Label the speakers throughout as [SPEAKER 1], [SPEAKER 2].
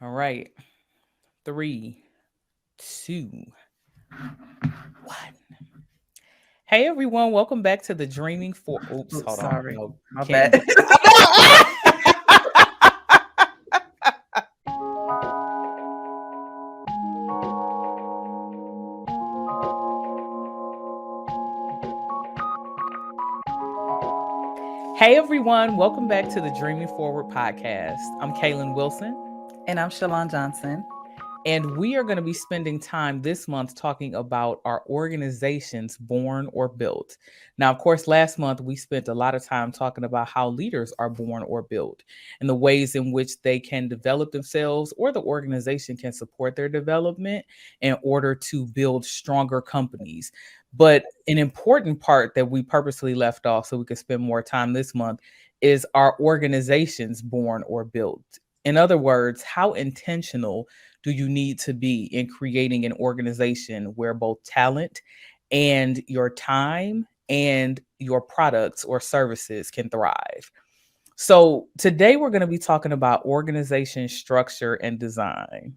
[SPEAKER 1] All right. 3, 2, 1. Hey everyone, welcome back to the Dreaming for Oops,
[SPEAKER 2] Oh,
[SPEAKER 1] hold on.
[SPEAKER 2] sorry.
[SPEAKER 1] No,
[SPEAKER 2] My
[SPEAKER 1] can't
[SPEAKER 2] bad.
[SPEAKER 1] do Hey everyone, welcome back to the Dreaming Forward podcast. I'm Kalyn Wilson.
[SPEAKER 2] And I'm Shalon Johnson.
[SPEAKER 1] And we are going to be spending time this month talking about our organizations born or built. Now, of course, last month we spent a lot of time talking about how leaders are born or built and the ways in which they can develop themselves or the organization can support their development in order to build stronger companies. But an important part that we purposely left off so we could spend more time this month is our organizations born or built. In other words, how intentional do you need to be in creating an organization where both talent and your time and your products or services can thrive? So, today we're going to be talking about organization structure and design.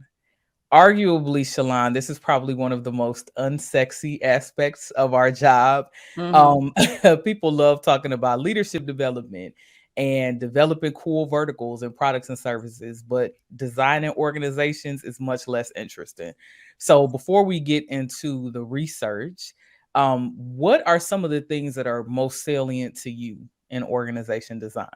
[SPEAKER 1] Arguably, Shalon, this is probably one of the most unsexy aspects of our job.
[SPEAKER 2] Hmm.
[SPEAKER 1] Um, People love talking about leadership development and developing cool verticals and products and services, but designing organizations is much less interesting. So, before we get into the research, what are some of the things that are most salient to you in organization design?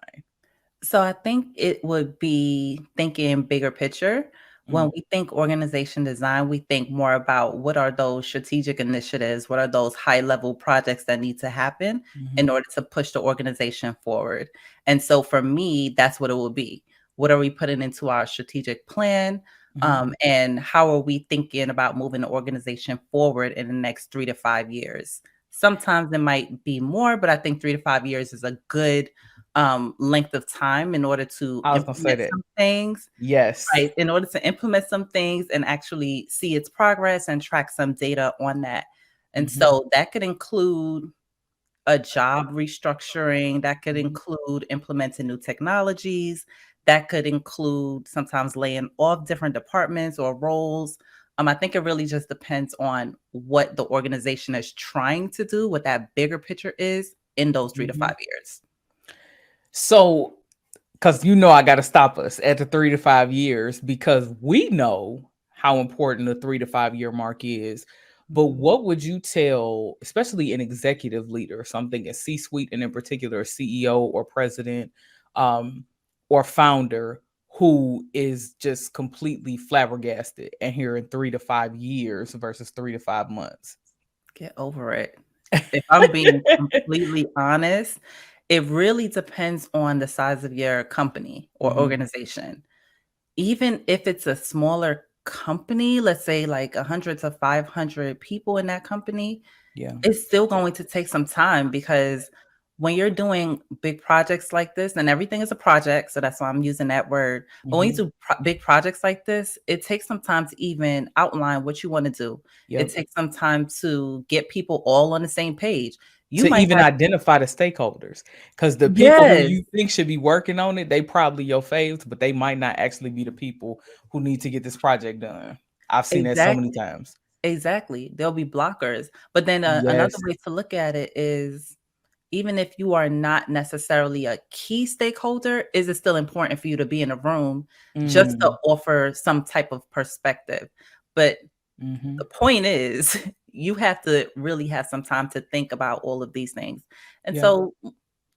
[SPEAKER 2] So I think it would be thinking bigger picture.
[SPEAKER 1] Mm,
[SPEAKER 2] When we think organization design, we think more about what are those strategic initiatives, what are those high level projects that need to happen in
[SPEAKER 1] mhm,
[SPEAKER 2] order to push the organization forward. And so for me, that's what it will be. What are we putting into our strategic plan?
[SPEAKER 1] mhm.
[SPEAKER 2] And how are we thinking about moving the organization forward in the next 3 to 5 years? Sometimes it might be more, but I think 3 to 5 years is a good length of time in order to
[SPEAKER 1] I was going to say
[SPEAKER 2] implement
[SPEAKER 1] that.
[SPEAKER 2] some things,
[SPEAKER 1] Yes.
[SPEAKER 2] right? In order to implement some things and actually see its progress and track some data on that. And
[SPEAKER 1] Mhm,
[SPEAKER 2] so that could include a job restructuring, that could
[SPEAKER 1] mhm.
[SPEAKER 2] include implementing new technologies, that could include sometimes laying off different departments or roles. I think it really just depends on what the organization is trying to do, what that bigger picture is in those three to
[SPEAKER 1] Mhm.
[SPEAKER 2] 5 years.
[SPEAKER 1] So, because I got to stop us at the 3 to 5 years because we know how important the 3 to 5 year mark is. But
[SPEAKER 2] Mhm.
[SPEAKER 1] what would you tell, especially an executive leader, something a C suite, and in particular, a CEO or president um, or founder who is just completely flabbergasted and here in 3 to 5 years versus 3 to 5 months?
[SPEAKER 2] Get over it. If I'm being completely honest, it really depends on the size of your company or
[SPEAKER 1] Hmm.
[SPEAKER 2] organization. Even if it's a smaller company, let's say like 100 to 500 people in that company,
[SPEAKER 1] Yeah.
[SPEAKER 2] it's still going to take some time because when you're doing big projects like this, and everything is a project, so that's why I'm using that word. But when you
[SPEAKER 1] Hmm.
[SPEAKER 2] do big projects like this, it takes some time to even outline what you want to do. It
[SPEAKER 1] Yep.
[SPEAKER 2] takes some time to get people all on the same page. You
[SPEAKER 1] To
[SPEAKER 2] might
[SPEAKER 1] even
[SPEAKER 2] have,
[SPEAKER 1] identify the stakeholders, because the people who
[SPEAKER 2] yes,
[SPEAKER 1] you think should be working on it, they probably your faves, but they might not actually be the people who need to get this project done. I've seen that so many
[SPEAKER 2] exactly,
[SPEAKER 1] times.
[SPEAKER 2] exactly. There'll be blockers. But then another
[SPEAKER 1] Yes.
[SPEAKER 2] way to look at it is even if you are not necessarily a key stakeholder, is it still important for you to be in a room just to
[SPEAKER 1] Mm,
[SPEAKER 2] offer some type of perspective? But the
[SPEAKER 1] mhm.
[SPEAKER 2] point is, you have to really have some time to think about all of these things. And
[SPEAKER 1] Yeah.
[SPEAKER 2] so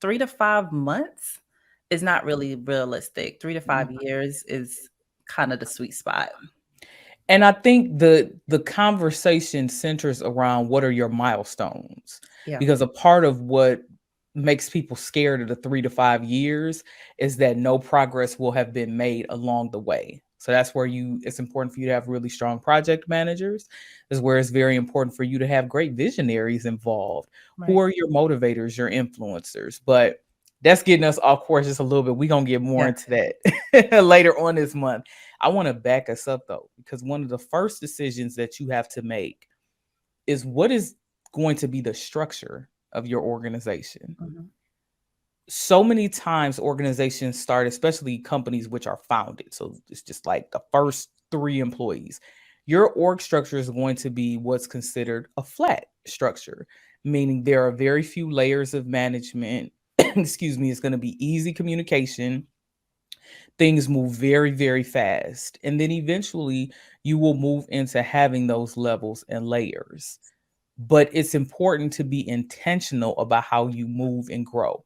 [SPEAKER 2] 3 to 5 months is not really realistic. 3 to 5
[SPEAKER 1] Mm.
[SPEAKER 2] years is kind of the sweet spot.
[SPEAKER 1] And I think the conversation centers around what are your milestones,
[SPEAKER 2] Yeah.
[SPEAKER 1] because a part of what makes people scared of the 3 to 5 years is that no progress will have been made along the way. So that's where it's important for you to have really strong project managers. Is where it's very important for you to have great visionaries involved. Who
[SPEAKER 2] Right.
[SPEAKER 1] are your motivators, your influencers? But that's getting us off course just a little bit. We're gonna get more
[SPEAKER 2] Yeah.
[SPEAKER 1] into that later on this month. I want to back us up though, because one of the first decisions that you have to make is what is going to be the structure of your organization.
[SPEAKER 2] Mhm.
[SPEAKER 1] So many times organizations start, especially companies which are founded. So it's just like the first 3 employees. Your org structure is going to be what's considered a flat structure, meaning there are very few layers of management. Excuse me, it's going to be easy communication. Things move very, very fast. And then eventually you will move into having those levels and layers. But it's important to be intentional about how you move and grow.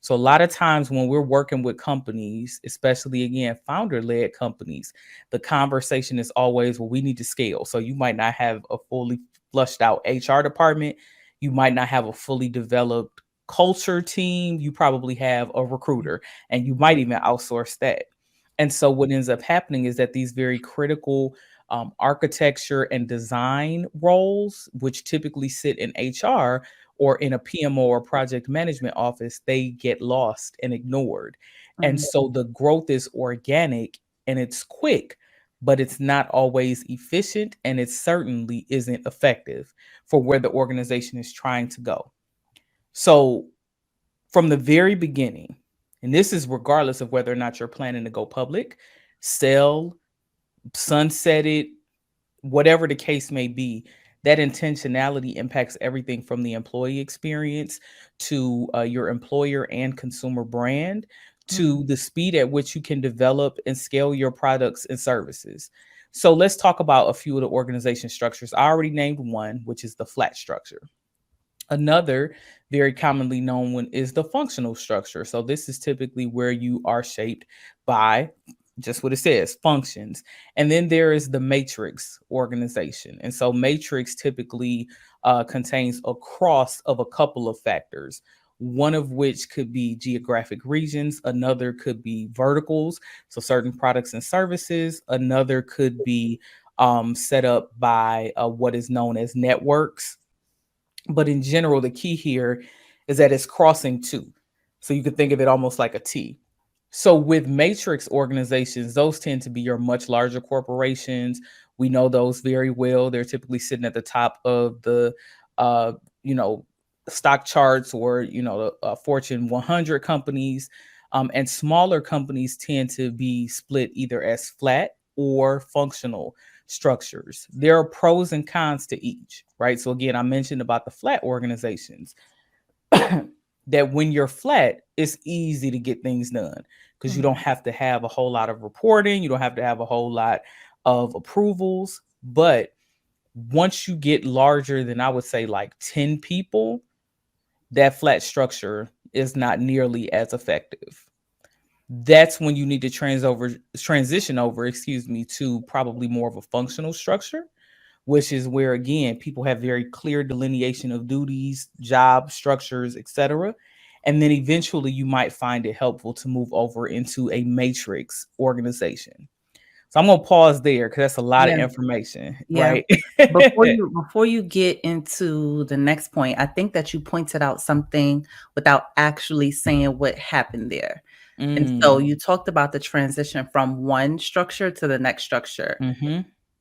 [SPEAKER 1] So a lot of times when we're working with companies, especially again founder-led companies, the conversation is always, well, we need to scale. So you might not have a fully flushed out HR department, you might not have a fully developed culture team, you probably have a recruiter, and you might even outsource that. And so what ends up happening is that these very critical architecture and design roles, which typically sit in HR or in a PMO or project management office, they get lost and ignored. And
[SPEAKER 2] Mhm.
[SPEAKER 1] so the growth is organic and it's quick, but it's not always efficient, and it certainly isn't effective for where the organization is trying to go. So from the very beginning, and this is regardless of whether or not you're planning to go public, sell, sunset it, whatever the case may be, that intentionality impacts everything from the employee experience to your employer and consumer brand to
[SPEAKER 2] Mhm.
[SPEAKER 1] the speed at which you can develop and scale your products and services. So let's talk about a few of the organization structures. I already named one, which is the flat structure. Another very commonly known one is the functional structure. So this is typically where you are shaped by just what it says, functions. And then there is the matrix organization. And so matrix typically contains a cross of a couple of factors. One of which could be geographic regions, another could be verticals, so certain products and services, another could be set up by what is known as networks, but in general, the key here is that it's crossing two. So you could think of it almost like a T. So with matrix organizations, those tend to be your much larger corporations. We know those very well. They're typically sitting at the top of the, uh, you know, stock charts, or Fortune 100 companies. And smaller companies tend to be split either as flat or functional structures. There are pros and cons to each, right? So again, I mentioned about the flat organizations that when you're flat, it's easy to get things done because you don't
[SPEAKER 2] Mhm.
[SPEAKER 1] have to have a whole lot of reporting, you don't have to have a whole lot of approvals. But once you get larger than, I would say, like 10 people, that flat structure is not nearly as effective. That's when you need to transition over, excuse me, to probably more of a functional structure, which is where again people have very clear delineation of duties, job structures, etc. And then eventually you might find it helpful to move over into a matrix organization. So I'm going to pause there because that's a lot of
[SPEAKER 2] Yeah,
[SPEAKER 1] information,
[SPEAKER 2] yeah.
[SPEAKER 1] right?
[SPEAKER 2] Before you get into the next point, I think that you pointed out something without actually saying what happened there. And so
[SPEAKER 1] Mm,
[SPEAKER 2] you talked about the transition from one structure to the next structure.
[SPEAKER 1] mm-hmm,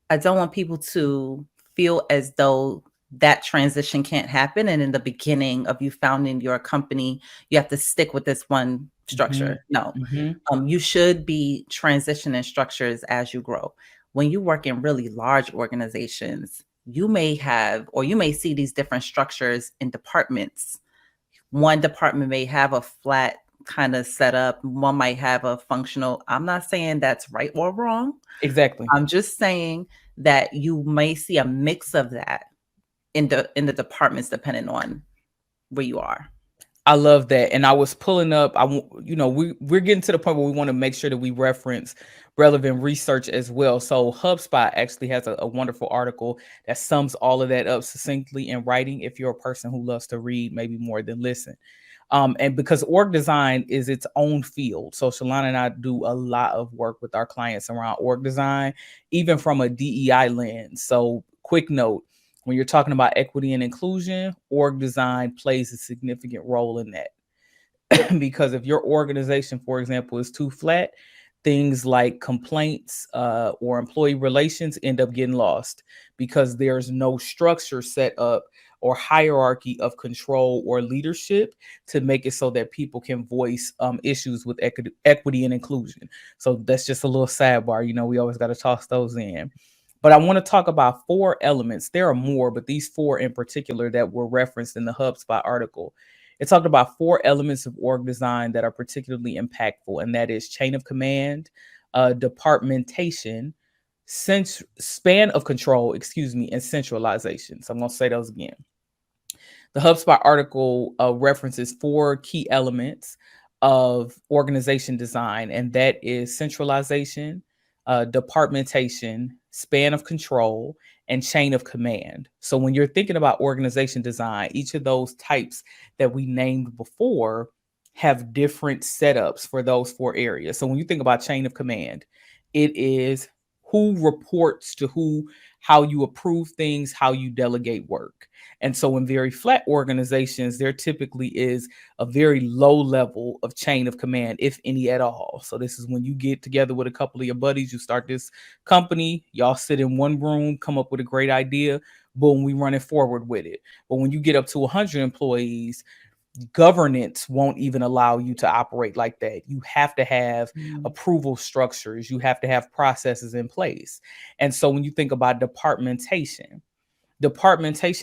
[SPEAKER 2] I don't want people to feel as though that transition can't happen. And in the beginning of you founding your company, you have to stick with this one
[SPEAKER 1] mm-hmm,
[SPEAKER 2] structure. No,
[SPEAKER 1] mm-hmm,
[SPEAKER 2] you should be transitioning structures as you grow. When you work in really large organizations, you may have, or you may see these different structures in departments. One department may have a flat kind of setup, one might have a functional. I'm not saying that's right or wrong.
[SPEAKER 1] exactly.
[SPEAKER 2] I'm just saying that you may see a mix of that in the departments depending on where you are.
[SPEAKER 1] I love that. And I was pulling up, we're getting to the point where we want to make sure that we reference relevant research as well. So HubSpot actually has a wonderful article that sums all of that up succinctly in writing if you're a person who loves to read maybe more than listen. And because org design is its own field. So Shalana and I do a lot of work with our clients around org design, even from a DEI lens. So quick note, when you're talking about equity and inclusion, org design plays a significant role in that. Because if your organization, for example, is too flat, things like complaints or employee relations end up getting lost because there's no structure set up or hierarchy of control or leadership to make it so that people can voice issues with equity and inclusion. So that's just a little sidebar. We always got to toss those in. But I want to talk about four elements. There are more, but these four in particular that were referenced in the HubSpot article. It talked about four elements of org design that are particularly impactful, and that is chain of command, departmentation, span of control, and centralization. So I'm going to say those again. The HubSpot article references four key elements of organization design, and that is centralization, departmentation, span of control, and chain of command. So when you're thinking about organization design, each of those types that we named before have different setups for those four areas. So when you think about chain of command, it is who reports to who, how you approve things, how you delegate work. And so in very flat organizations, there typically is a very low level of chain of command, if any at all. So this is when you get together with a couple of your buddies, you start this company, y'all sit in one room, come up with a great idea, boom, we run it forward with it. But when you get up to 100 employees, governance won't even allow you to operate like that. You have to have approval structures, you have to have processes in place. And so when you think about departmentation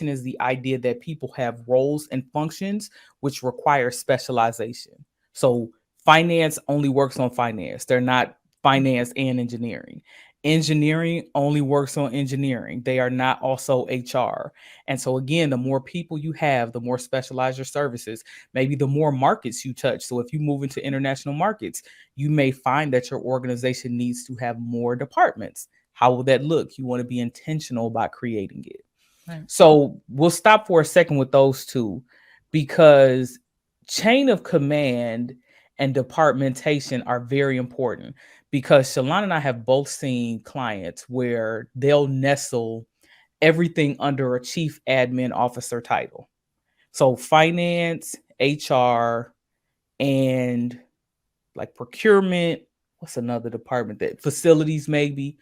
[SPEAKER 1] is the idea that people have roles and functions which require specialization. So finance only works on finance. They're not finance and engineering. Engineering only works on engineering. They are not also HR. And so again, the more people you have, the more specialized your services, maybe the more markets you touch. So if you move into international markets, you may find that your organization needs to have more departments. How will that look? You want to be intentional about creating it.
[SPEAKER 2] Right.
[SPEAKER 1] So we'll stop for a second with those two, because chain of command and departmentation are very important, because Shalon and I have both seen clients where they'll nestle everything under a chief admin officer title. So finance, HR, and like procurement. What's another department that facilities maybe?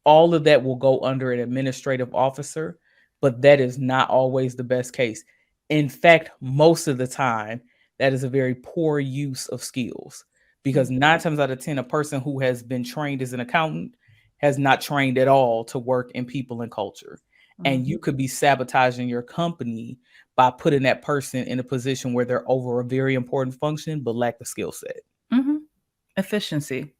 [SPEAKER 1] All of that will go under an administrative officer, but that is not always the best case. In fact, most of the time, that is a very poor use of skills, because 9 times out of 10, a person who has been trained as an accountant has not trained at all to work in people and culture. And you could be sabotaging your company by putting that person in a position where they're over a very important function but lack the skill set.
[SPEAKER 2] Efficiency.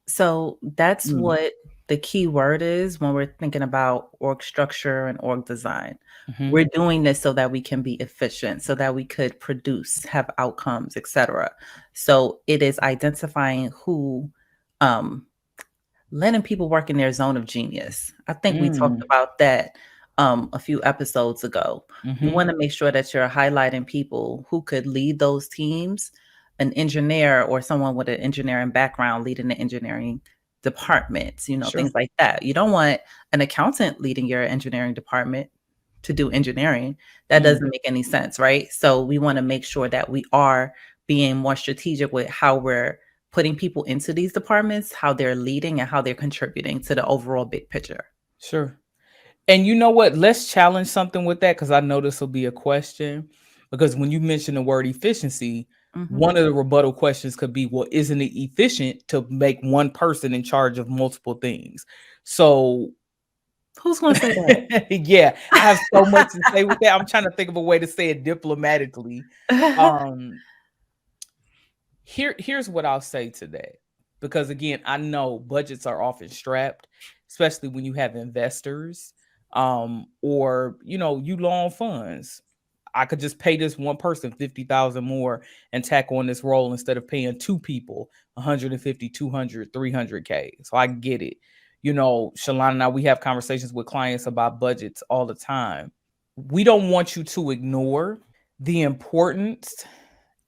[SPEAKER 2] So that's
[SPEAKER 1] Mm.
[SPEAKER 2] what the key word is when we're thinking about org structure and org design.
[SPEAKER 1] Mhm.
[SPEAKER 2] We're doing this so that we can be efficient, so that we could produce, have outcomes, etc. So it is identifying who, um, letting people work in their zone of genius. I think we talked
[SPEAKER 1] Mm.
[SPEAKER 2] about that a few episodes ago. You
[SPEAKER 1] Mhm.
[SPEAKER 2] want to make sure that you're highlighting people who could lead those teams, an engineer or someone with an engineering background leading the engineering departments,
[SPEAKER 1] Sure.
[SPEAKER 2] things like that. You don't want an accountant leading your engineering department to do engineering. That
[SPEAKER 1] Mm.
[SPEAKER 2] doesn't make any sense, right? So we want to make sure that we are being more strategic with how we're putting people into these departments, how they're leading and how they're contributing to the overall big picture.
[SPEAKER 1] Sure. And you know what? Let's challenge something with that, because I know this will be a question. Because when you mention the word efficiency,
[SPEAKER 2] Mhm.
[SPEAKER 1] one of the rebuttal questions could be, well, isn't it efficient to make one person in charge of multiple things? So,
[SPEAKER 2] Who's going to say that?
[SPEAKER 1] yeah, I have so much to say with that. I'm trying to think of a way to say it diplomatically. Um, here's what I'll say to that. Because again, I know budgets are often strapped, especially when you have investors, or you loan funds. I could just pay this one person 50,000 more and tack on this role instead of paying two people 150, 200, 300K. So I get it. Shalana and I, we have conversations with clients about budgets all the time. We don't want you to ignore the importance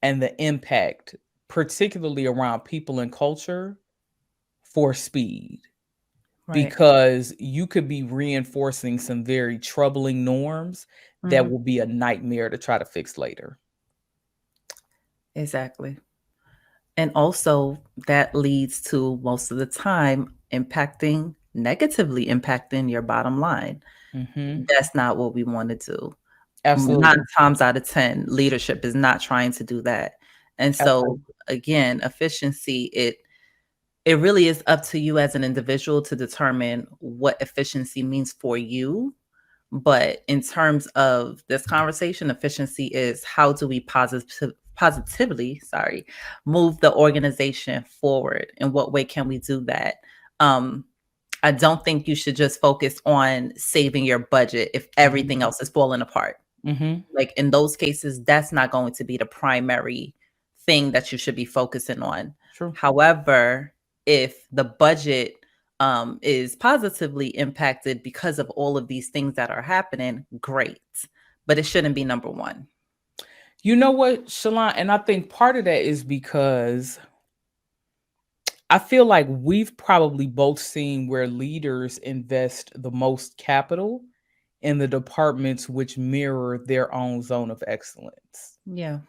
[SPEAKER 1] and the impact, particularly around people and culture, for speed,
[SPEAKER 2] Right.
[SPEAKER 1] because you could be reinforcing some very troubling norms that
[SPEAKER 2] Mhm.
[SPEAKER 1] will be a nightmare to try to fix later.
[SPEAKER 2] Exactly. And also that leads to most of the time negatively impacting your bottom line.
[SPEAKER 1] Hmm.
[SPEAKER 2] That's not what we want to do. 9
[SPEAKER 1] Absolutely.
[SPEAKER 2] times out of 10, leadership is not trying to do that. And so,
[SPEAKER 1] Absolutely.
[SPEAKER 2] again, efficiency, it really is up to you as an individual to determine what efficiency means for you. But in terms of this conversation, efficiency is how do we positively, sorry, move the organization forward? In what way can we do that? Um, I don't think you should just focus on saving your budget if
[SPEAKER 1] Mhm.
[SPEAKER 2] everything else is falling apart.
[SPEAKER 1] Mhm.
[SPEAKER 2] Like in those cases, that's not going to be the primary thing that you should be focusing on.
[SPEAKER 1] True.
[SPEAKER 2] However, if the budget is positively impacted because of all of these things that are happening, great. But it shouldn't be number one.
[SPEAKER 1] You know what, Shalon? And I think part of that is because I feel like we've probably both seen where leaders invest the most capital in the departments which mirror their own zone of excellence.
[SPEAKER 2] Yeah.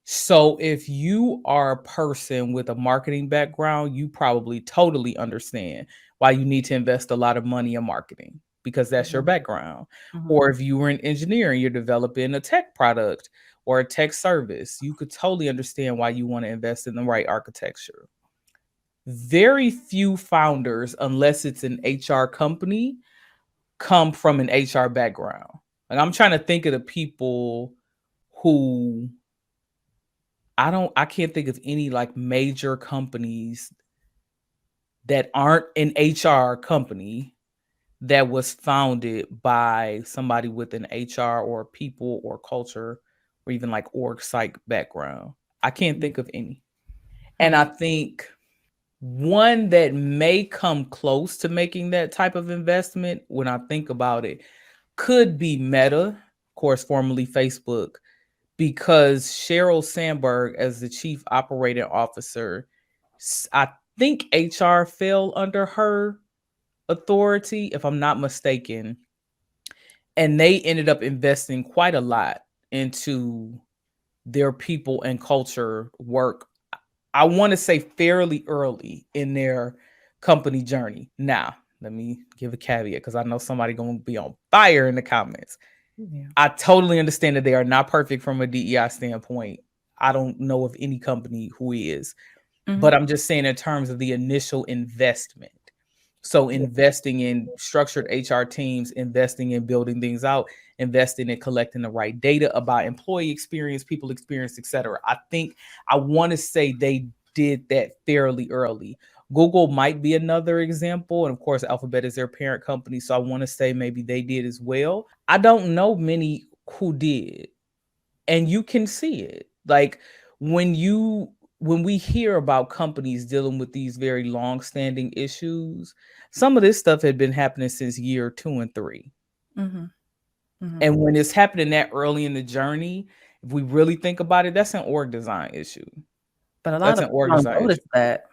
[SPEAKER 1] So if you are a person with a marketing background, you probably totally understand why you need to invest a lot of money in marketing because that's your
[SPEAKER 2] Mhm,
[SPEAKER 1] background.
[SPEAKER 2] mhm,
[SPEAKER 1] Or if you were an engineer and you're developing a tech product or a tech service, you could totally understand why you want to invest in the right architecture. Very few founders, unless it's an HR company, come from an HR background. Like I'm trying to think of the people who I can't think of any like major companies that aren't an HR company that was founded by somebody with an HR or people or culture or even like org psych background. I can't think of any. And I
[SPEAKER 2] mhm,
[SPEAKER 1] think one that may come close to making that type of investment when I think about it could be Meta, of course, formerly Facebook, because Sheryl Sandberg, as the chief operating officer, I think HR fell under her authority, if I'm not mistaken. And they ended up investing quite a lot into their people and culture work. I want to say fairly early in their company journey. Now, let me give a caveat because I know somebody going to be on fire in the comments.
[SPEAKER 2] yeah.
[SPEAKER 1] I totally understand that they are not perfect from a DEI standpoint. I don't know of any company who is, but
[SPEAKER 2] Mhm.
[SPEAKER 1] I'm just saying in terms of the initial investment. So
[SPEAKER 2] Yeah.
[SPEAKER 1] investing in structured HR teams, investing in building things out, investing in collecting the right data about employee experience, people experience, etc. I think I want to say they did that fairly early. Google might be another example, and of course, Alphabet is their parent company, so I want to say maybe they did as well. I don't know many who did, and you can see it. Like when you when we hear about companies dealing with these very long-standing issues, some of this stuff had been happening since year 2 and 3.
[SPEAKER 2] Mhm, mhm.
[SPEAKER 1] And when it's happening that early in the journey, if we really think about it, that's an org design issue.
[SPEAKER 2] But a lot
[SPEAKER 1] That's
[SPEAKER 2] of
[SPEAKER 1] an org
[SPEAKER 2] people don't
[SPEAKER 1] design
[SPEAKER 2] notice
[SPEAKER 1] issue.
[SPEAKER 2] that.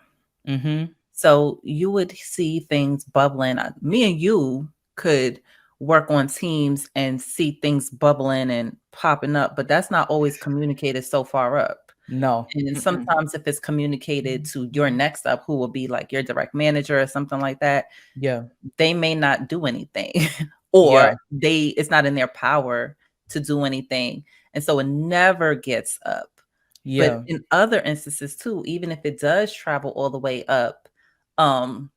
[SPEAKER 1] Mhm.
[SPEAKER 2] So you would see things bubbling. Me and you could work on teams and see things bubbling and popping up, but that's not always communicated so far up.
[SPEAKER 1] No.
[SPEAKER 2] And then
[SPEAKER 1] Mm-mm.
[SPEAKER 2] sometimes if it's communicated to your next up, who will be like your direct manager or something like that,
[SPEAKER 1] Yeah.
[SPEAKER 2] they may not do anything
[SPEAKER 1] Yeah.
[SPEAKER 2] or it's not in their power to do anything. And so it never gets up. But
[SPEAKER 1] Yeah.
[SPEAKER 2] in other instances too, even if it does travel all the way up, um,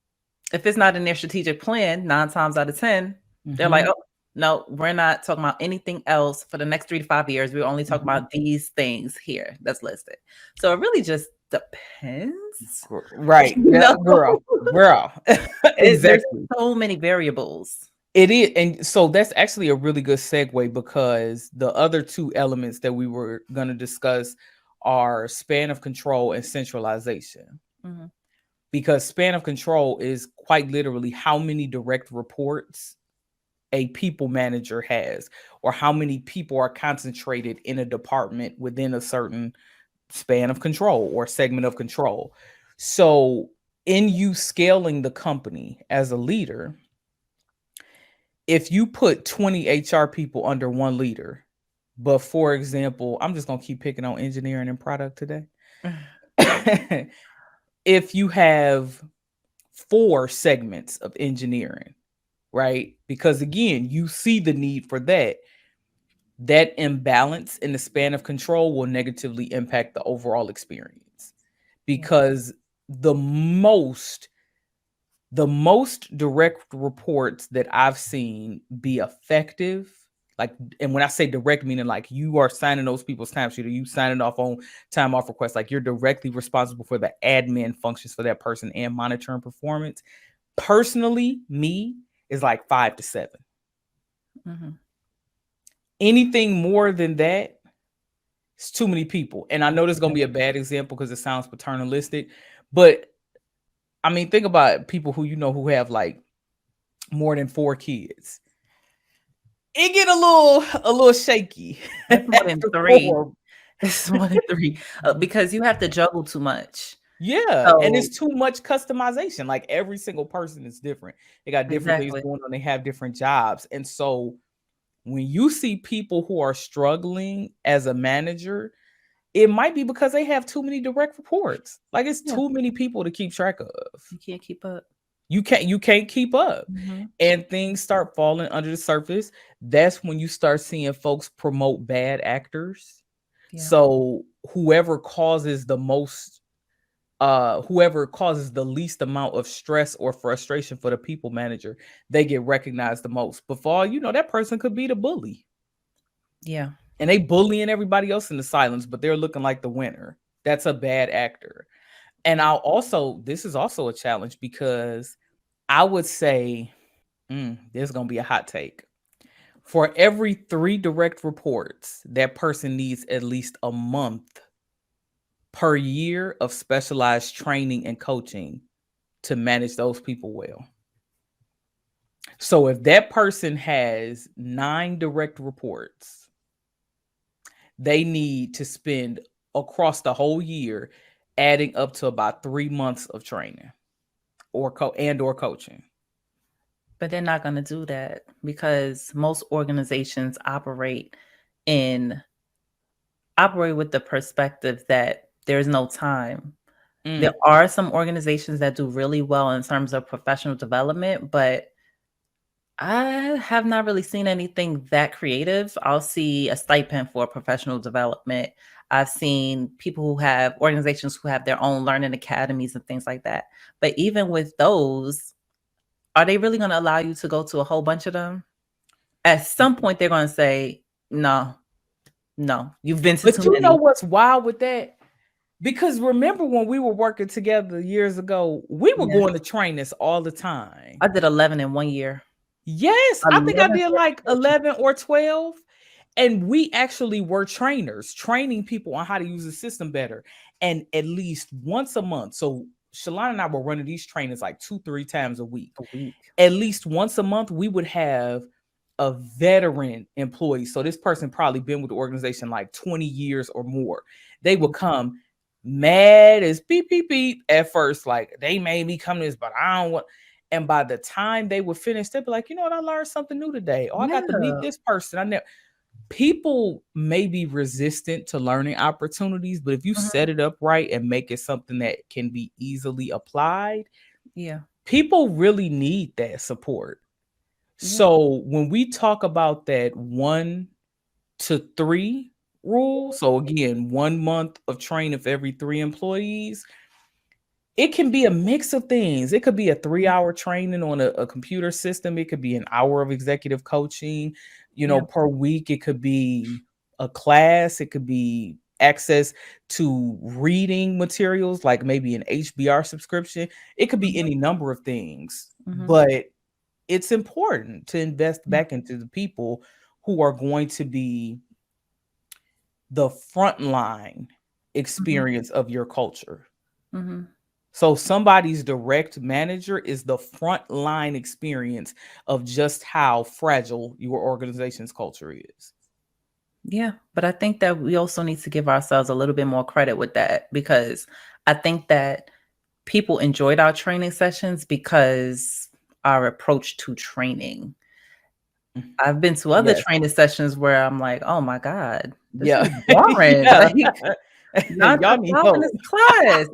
[SPEAKER 2] if it's not in their strategic plan, 9 times out of 10, they're like,
[SPEAKER 1] Mhm.
[SPEAKER 2] "Oh, no, we're not talking about anything else for the next 3 to 5 years. We're only talking
[SPEAKER 1] Mhm.
[SPEAKER 2] about these things here that's listed." So it really just depends,
[SPEAKER 1] Right.
[SPEAKER 2] you
[SPEAKER 1] Yeah,
[SPEAKER 2] know?
[SPEAKER 1] girl. Girl.
[SPEAKER 2] There's
[SPEAKER 1] Exactly.
[SPEAKER 2] so many variables.
[SPEAKER 1] It is, and so that's actually a really good segue because the other two elements that we were going to discuss are span of control and centralization.
[SPEAKER 2] Mhm,
[SPEAKER 1] Because span of control is quite literally how many direct reports a people manager has, or how many people are concentrated in a department within a certain span of control or segment of control. So, in you scaling the company as a leader, if you put 20 HR people under one leader, but for example, I'm just going to keep picking on engineering and product today. If you have 4 segments of engineering, right? Because again, you see the need for that. that imbalance in the span of control will negatively impact the overall experience,
[SPEAKER 2] Yeah.
[SPEAKER 1] because the most the most direct reports that I've seen be effective, like, and when I say direct, meaning like you are signing those people's timesheet or you signing off on time off requests, like you're directly responsible for the admin functions for that person and monitoring performance. Personally, me is like 5 to 7.
[SPEAKER 2] Mhm.
[SPEAKER 1] Anything more than that, it's too many people. And I know this is gonna be a bad example because it sounds paternalistic, but I mean, think about people who who have like more than 4 kids. It get a little shaky
[SPEAKER 2] That's more than
[SPEAKER 1] after
[SPEAKER 2] 3.
[SPEAKER 1] 4.
[SPEAKER 2] It's more than 3, because you have to juggle too much.
[SPEAKER 1] Yeah, and
[SPEAKER 2] So
[SPEAKER 1] it's too much customization. Like every single person is different. They got different things
[SPEAKER 2] exactly.
[SPEAKER 1] going on. They have different jobs. And so when you see people who are struggling as a manager, it might be because they have too many direct reports. Like it's
[SPEAKER 2] Yeah,
[SPEAKER 1] too many people to keep track of.
[SPEAKER 2] you can't keep up.
[SPEAKER 1] You can't keep up.
[SPEAKER 2] Mhm.
[SPEAKER 1] And things start falling under the surface. That's when you start seeing folks promote bad actors.
[SPEAKER 2] Yeah.
[SPEAKER 1] So whoever causes the least amount of stress or frustration for the people manager, they get recognized the most. But for all you know, that person could be the bully.
[SPEAKER 2] Yeah.
[SPEAKER 1] And they bullying everybody else in the silence, but they're looking like the winner. That's a bad actor. And this is also a challenge because I would say, there's gonna be a hot take. For every 3 direct reports, that person needs at least a month per year of specialized training and coaching to manage those people well. So if that person has 9 direct reports, they need to spend across the whole year adding up to about 3 months of training or coaching.
[SPEAKER 2] But they're not gonna do that because most organizations in operate with the perspective that there's no time. There
[SPEAKER 1] Mm.
[SPEAKER 2] are some organizations that do really well in terms of professional development, but I have not really seen anything that creative. I'll see a stipend for professional development. I've seen people who have organizations who have their own learning academies and things like that. But even with those, are they really going to allow you to go to a whole bunch of them? At some point, they're going to say, no, no, you've been to
[SPEAKER 1] But
[SPEAKER 2] too
[SPEAKER 1] you know
[SPEAKER 2] many.
[SPEAKER 1] what's wild with that? Because remember when we were working together years ago, we were
[SPEAKER 2] Yeah.
[SPEAKER 1] going to trainings all the time.
[SPEAKER 2] I did 11 in 1 year.
[SPEAKER 1] Yes, I think I
[SPEAKER 2] 11
[SPEAKER 1] did like
[SPEAKER 2] certifications.
[SPEAKER 1] 11 or 12. And we actually were trainers, training people on how to use the system better. And at least once a month. So Shalana and I were running these trainings like 2, 3 times a week.
[SPEAKER 2] A week.
[SPEAKER 1] At least once a month, we would have a veteran employee. So this person probably been with the organization like 20 years or more. They would come mad as beep, beep, beep at first. Like they made me come to this, but I don't want. And by the time they would finish, they'd be like, you know what, I learned something new today. Oh, I got to meet
[SPEAKER 2] Yeah.
[SPEAKER 1] this person. I never People may be resistant to learning opportunities, but if you
[SPEAKER 2] Mhm.
[SPEAKER 1] set it up right and make it something that can be easily applied,
[SPEAKER 2] Yeah.
[SPEAKER 1] people really need that support.
[SPEAKER 2] Yeah.
[SPEAKER 1] So when we talk about that 1 to 3 rule, so again, 1 month of training for every 3 employees, it can be a mix of things. It could be a 3-hour training on a computer system. It could be an hour of executive coaching,
[SPEAKER 2] Yeah.
[SPEAKER 1] per week. It could be a class. It could be access to reading materials, like maybe an HBR subscription. It could be
[SPEAKER 2] Mhm.
[SPEAKER 1] any number of things,
[SPEAKER 2] Mhm.
[SPEAKER 1] but it's important to invest
[SPEAKER 2] Yeah.
[SPEAKER 1] back into the people who are going to be the frontline
[SPEAKER 2] Mhm.
[SPEAKER 1] experience of your culture.
[SPEAKER 2] Mhm.
[SPEAKER 1] So somebody's direct manager is the frontline experience of just how fragile your organization's culture is.
[SPEAKER 2] Yeah, but I think that we also need to give ourselves a little bit more credit with that because I think that people enjoyed our training sessions because our approach to training.
[SPEAKER 1] Mm.
[SPEAKER 2] I've been to other
[SPEAKER 1] Yes.
[SPEAKER 2] training sessions where I'm like, "Oh my god, this
[SPEAKER 1] Yeah.
[SPEAKER 2] is boring."
[SPEAKER 1] Yeah.
[SPEAKER 2] Like 9 to
[SPEAKER 1] Y'all need
[SPEAKER 2] 12 in
[SPEAKER 1] help.
[SPEAKER 2] this class.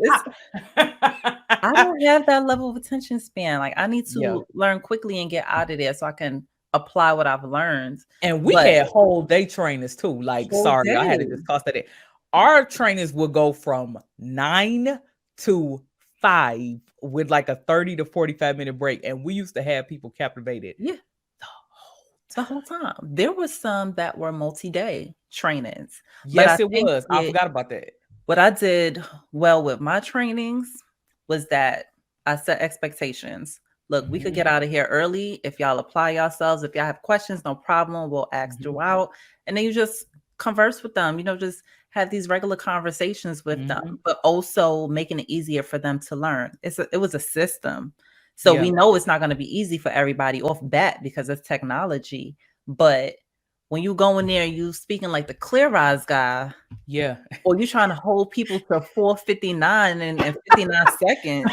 [SPEAKER 2] I don't have that level of attention span. Like I need
[SPEAKER 1] Yeah.
[SPEAKER 2] to learn quickly and get out of there so I can apply what I've learned.
[SPEAKER 1] And we
[SPEAKER 2] But
[SPEAKER 1] had whole day trainers too. Like,
[SPEAKER 2] whole
[SPEAKER 1] sorry, I had to
[SPEAKER 2] day.
[SPEAKER 1] just toss that in. Our trainers would go from 9 to 5 with like a 30 to 45 minute break. And we used to have people captivated
[SPEAKER 2] Yeah,
[SPEAKER 1] the whole
[SPEAKER 2] the
[SPEAKER 1] time.
[SPEAKER 2] whole time. There was some that were multi-day trainings, but I
[SPEAKER 1] Yes, it
[SPEAKER 2] think
[SPEAKER 1] was. I forgot about that.
[SPEAKER 2] what I did well with my trainings was that I set expectations. Look, we could
[SPEAKER 1] Hmm.
[SPEAKER 2] get out of here early if y'all apply yourselves. If y'all have questions, no problem. We'll ask
[SPEAKER 1] Hmm.
[SPEAKER 2] throughout. And then you just converse with them, just have these regular conversations with them,
[SPEAKER 1] Hmm.
[SPEAKER 2] but also making it easier for them to learn. It was a system. So
[SPEAKER 1] Yeah.
[SPEAKER 2] we know it's not going to be easy for everybody off bat because it's technology. But when you go in there, you speaking like the clear eyes guy,
[SPEAKER 1] Yeah.
[SPEAKER 2] or you trying to hold people to 4:59 and 59 seconds.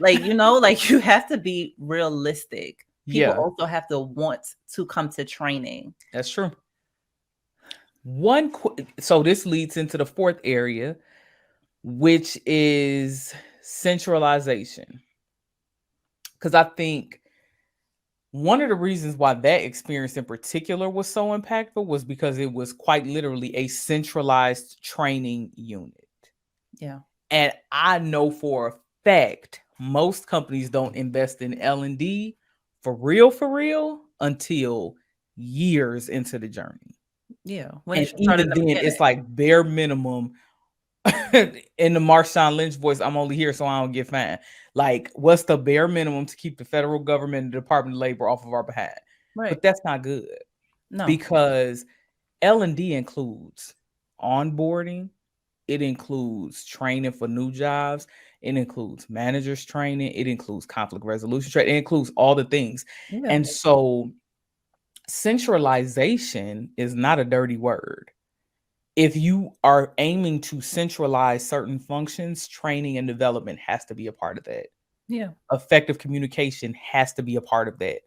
[SPEAKER 2] Like, like you have to be realistic. People
[SPEAKER 1] Yeah,
[SPEAKER 2] also have to want to come to training.
[SPEAKER 1] that's true. So this leads into the fourth area, which is centralization. Because I think one of the reasons why that experience in particular was so impactful was because it was quite literally a centralized training unit.
[SPEAKER 2] Yeah.
[SPEAKER 1] And I know for a fact most companies don't invest in L&D for real until years into the journey.
[SPEAKER 2] Yeah. When it
[SPEAKER 1] And
[SPEAKER 2] should start in
[SPEAKER 1] even
[SPEAKER 2] the
[SPEAKER 1] then
[SPEAKER 2] beginning.
[SPEAKER 1] it's like bare minimum. In the Marshawn Lynch voice, I'm only here so I don't get fined. Like, what's the bare minimum to keep the federal government and the Department of Labor off of our behalf?
[SPEAKER 2] Right.
[SPEAKER 1] But that's not good
[SPEAKER 2] No.
[SPEAKER 1] because L&D includes onboarding, it includes training for new jobs, it includes managers training, it includes conflict resolution training, it includes all the things.
[SPEAKER 2] Yeah.
[SPEAKER 1] And so centralization is not a dirty word. If you are aiming to centralize certain functions, training and development has to be a part of that.
[SPEAKER 2] Yeah.
[SPEAKER 1] Effective communication has to be a part of that.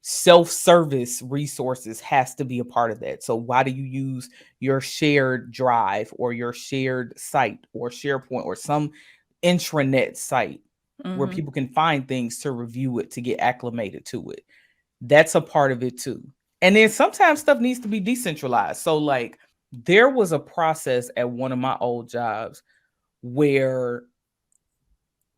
[SPEAKER 1] Self-service resources has to be a part of that. So why do you use your shared drive or your shared site or SharePoint or some intranet site where
[SPEAKER 2] Hmm.
[SPEAKER 1] people can find things to review it, to get acclimated to it? That's a part of it too. And then sometimes stuff needs to be decentralized. So like there was a process at one of my old jobs where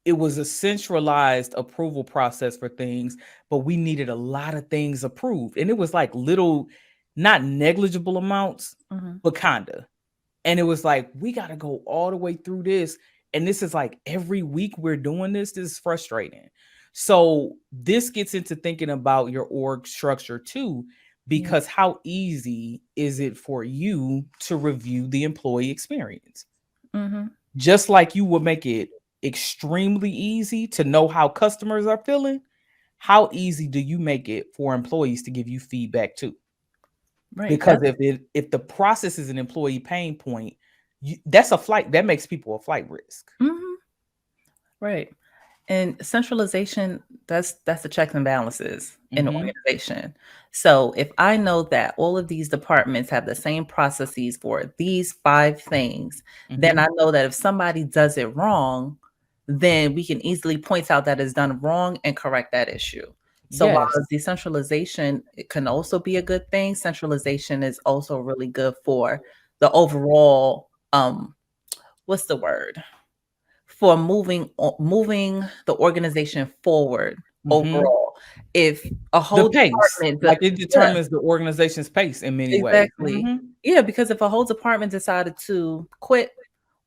[SPEAKER 1] it was a centralized approval process for things, but we needed a lot of things approved. And it was like little, not negligible amounts,
[SPEAKER 2] Hmm.
[SPEAKER 1] but kinda. And it was like, we got to go all the way through this. And this is like every week we're doing this. This is frustrating. So this gets into thinking about your org structure too,
[SPEAKER 2] Yeah.
[SPEAKER 1] because how easy is it for you to review the employee experience?
[SPEAKER 2] Hmm.
[SPEAKER 1] Just like you would make it extremely easy to know how customers are feeling, how easy do you make it for employees to give you feedback too?
[SPEAKER 2] Right.
[SPEAKER 1] Because if the process is an employee pain point, that's a flight that makes people a flight risk.
[SPEAKER 2] Hmm. Right. And centralization, that's the checks and balances in the
[SPEAKER 1] Hmm.
[SPEAKER 2] organization. So if I know that all of these departments have the same processes for these five things, then
[SPEAKER 1] Hmm.
[SPEAKER 2] I know that if somebody does it wrong, then we can easily point out that it's done wrong and correct that issue. So while
[SPEAKER 1] Yes.
[SPEAKER 2] decentralization, it can also be a good thing, centralization is also really good for the overall what's the word? For moving the organization forward
[SPEAKER 1] Hmm.
[SPEAKER 2] overall. If a
[SPEAKER 1] The
[SPEAKER 2] whole
[SPEAKER 1] pace,
[SPEAKER 2] department
[SPEAKER 1] like it
[SPEAKER 2] yeah,
[SPEAKER 1] determines the organization's pace in many ways.
[SPEAKER 2] exactly.
[SPEAKER 1] Hmm.
[SPEAKER 2] Yeah, because if a whole department decided to quit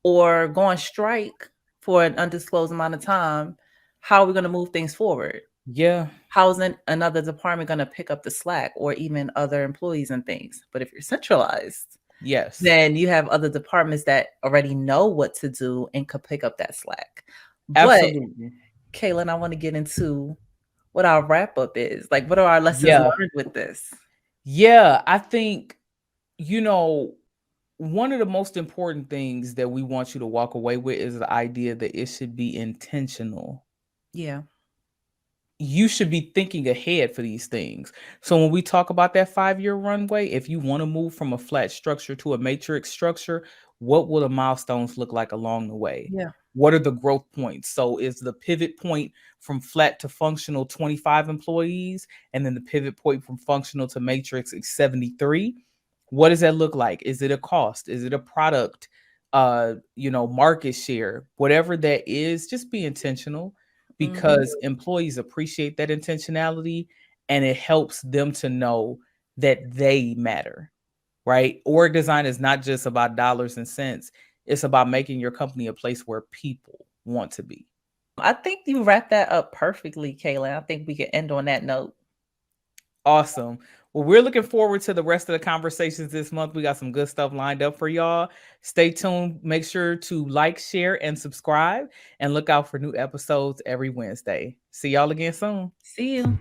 [SPEAKER 2] or go on strike for an undisclosed amount of time, how are we gonna move things forward?
[SPEAKER 1] Yeah.
[SPEAKER 2] How is another department gonna pick up the slack or even other employees and things? But if you're centralized,
[SPEAKER 1] Yes.
[SPEAKER 2] then you have other departments that already know what to do and could pick up that slack. But
[SPEAKER 1] Absolutely.
[SPEAKER 2] Kaylin, I want to get into what our wrap up is. Like, what are our lessons
[SPEAKER 1] Yeah.
[SPEAKER 2] learned with this?
[SPEAKER 1] Yeah. I think, you know, one of the most important things that we want you to walk away with is the idea that it should be intentional.
[SPEAKER 2] Yeah.
[SPEAKER 1] You should be thinking ahead for these things. So when we talk about that 5-year runway, if you want to move from a flat structure to a matrix structure, what will the milestones look like along the way?
[SPEAKER 2] Yeah.
[SPEAKER 1] What are the growth points? So is the pivot point from flat to functional 25 employees, and then the pivot point from functional to matrix is 73? What does that look like? Is it a cost? Is it a product? Market share, whatever that is, just be intentional,
[SPEAKER 2] Mhm.
[SPEAKER 1] because employees appreciate that intentionality, and it helps them to know that they matter, right? Org design is not just about dollars and cents. It's about making your company a place where people want to be.
[SPEAKER 2] I think you wrapped that up perfectly, Kalyn. I think we can end on that note.
[SPEAKER 1] Awesome. Well, we're looking forward to the rest of the conversations this month. We got some good stuff lined up for y'all. Stay tuned. Make sure to like, share, and subscribe, and look out for new episodes every Wednesday. See y'all again soon.
[SPEAKER 2] See you.